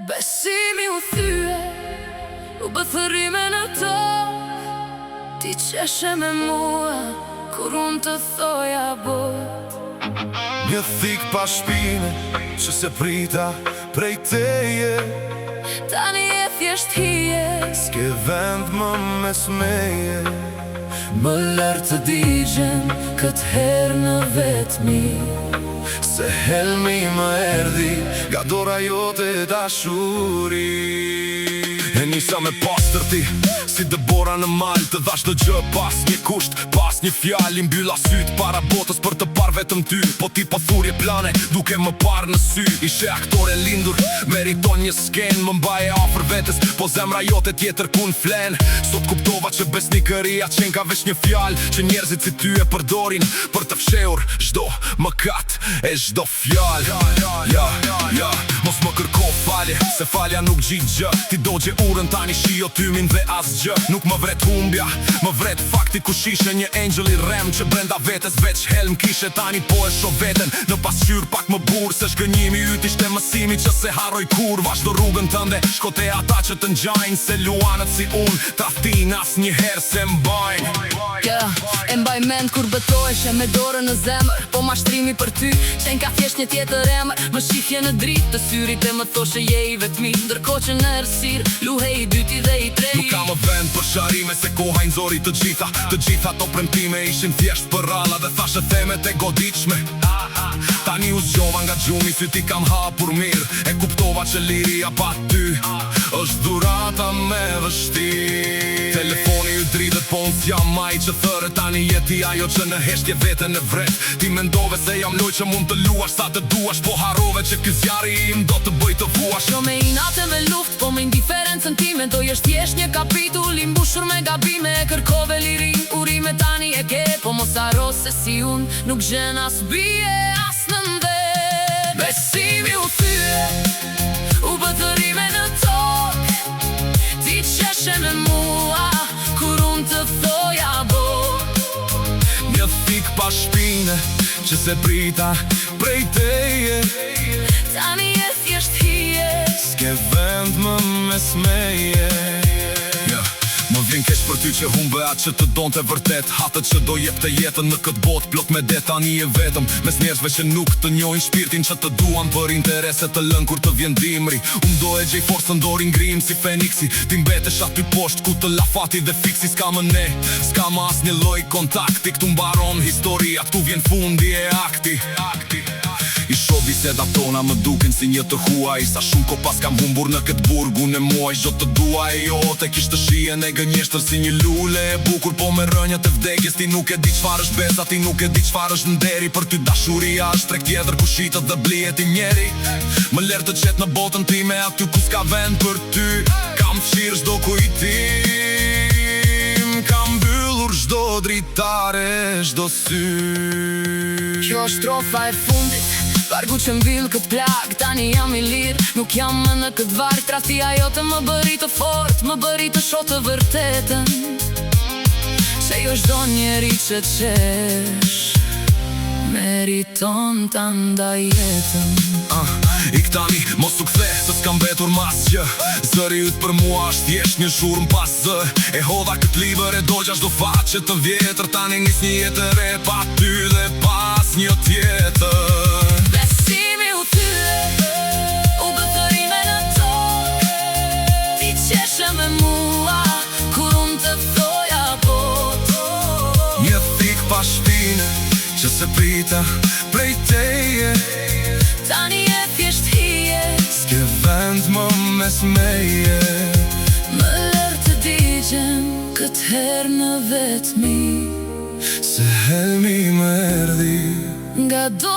Besimi u thye, u bëthërime në tokë. Ti qeshe me mua, kur unë të thoja bot. Një thik pa shpine, që se prita prej teje. Tani e thjesht hije, s'ke vend më mes meje. më lërë të digjen, këtë herë në vetmi. Se helmi më erdi, nga dora jote dashuri. E nisa me pastër ti, si Debora në mal. Të dhash të gjë pas një kusht, pas një fjali. Mbylla syt para botës për të par vetëm ty. Po ti po thurje plane, duke më par në sy. Ishe aktore lindur, meriton një sken. Më mbaje afër vetes, po zemra jote tjetër kun flen. Sot kuptova që besnikëria qen ka vesh një fjal, që njerëzit si ty e përdorin për të fshehur çdo mëkat e çdo fjal. Ja, mos më kërko falje, se falja nuk gjit gjë. Ti dogje urën tani shio tymin dhe asgjë. Nuk më vret humbja, më vret fakti ku shishe një angel i rem, që brenda vetes veç helm kishe. Tani po e shoh veten në pasqyr pak më burr, se shgënjimi yt ishte mësimi që se harroj kur. Vazhdo rrugën tënde, shko te ata që të ngjajnë, se luanët si unë traftin asnjëherë se mbajnë. E mbaj mend kur betoheshe me dorën në zemër, po mashtrimi për ty qen ka thjesht një tjetër emër. Më shifje në dritë të syrit e më thoshe je i vetmi, ndërkohë që në errësirë luhej i dyti dhe i treti. Nuk ka më vend për sharime, se koha i nxori të gjitha. Të gjitha to premtime ishin thjesht për ralla, dhe thashe themet e goditshme. Tani u zgjova nga gjumi, sy ti kam hapur mirë. E kuptova që liria pa ty është dhurata me vështirë. Telefoni ju dritet, po unë s'jam maj që thëre. Tani jeti ajo që në heshtje vete në vret. Ti mendove se jam loj që mund të luash sa të duash, po harove që ky zjarri im do të bëj të vuash. Jo me inate me luft, po me indiferencën time. Do jesht thjesht një kapitull i mbushur me gabime. Kërkove lirin, urime tani e ke, po mos harro se si unë nuk gjen as bie as në ndet. Besimi u thye, u bëthërime në tokë. Ti qeshe me mua, kur unë të thoja bot. Një thik pa shpine, që se prita prej teje. Tani e thjesht hije, s'ke vend më mes meje. Më vjen keq për ty që humbe atë që të donte vërtet. Hatët që do jep të jetën në këtë botë plot me det. Tani e vetëm mes njerëzve që nuk të njohin shpirtin, që të duan për interese të lën kur të vjen dimri. Unë do e gjej forcën dori ngrim si Feniksi. Ti mbetesh aty poshtë ku të lafati dhe fiksi. S'ka më ne, s'ka më as një lloj kontakti. Ktu mbaron historia, ktu vjen fundi e akti. I shoh bisedat tona më duken si një të huaj. Sa shumë ko pas kam humbur në këtë burgun e muaj. Gjo të duaj jote kishtë shijen e gënjeshtër si një lule e bukur, po me rënjët e vdekjes. Ti nuk e di qfar është besa, ti nuk e di qfar është nderi. Për ty dashuria është trek tjetër ku shitët dhe blijet i njeri. Më lërë të qetë në botën time, aty ku s'ka vend për ty. Kam fshirë çdo kujtim, kam mbyllur çdo dritare, çdo sy. Kjo është strofa e fundit, vargu që mbyll këtë plag. Tani jam i lirë, nuk jam më në këtë varg. Tradhtia jote më bëri të fort, më bëri të shoh të vërtetën. Se jo çdo njeri që qesh meriton ta ndaj jetën. I këtani mos u kthe, se s'kam betur mas që zëri yt për mua është thjesht një zhurmë pas zë. E hodha këtë libër e dogja çdo faqe të vjetër. Tani nis një jetë e re pa ty dhe pas një tjetër. Besimi u thye, u bëthërime në tokë. Ti qeshe me mua, kur unë të thoja bot. Një thik pa shpine, që se prita prej teje. Tani e thjesht hije, s'ke vend më mes meje. më lërë të digjen, këtë herë në vetmi. Se helmi më erdi, Nga do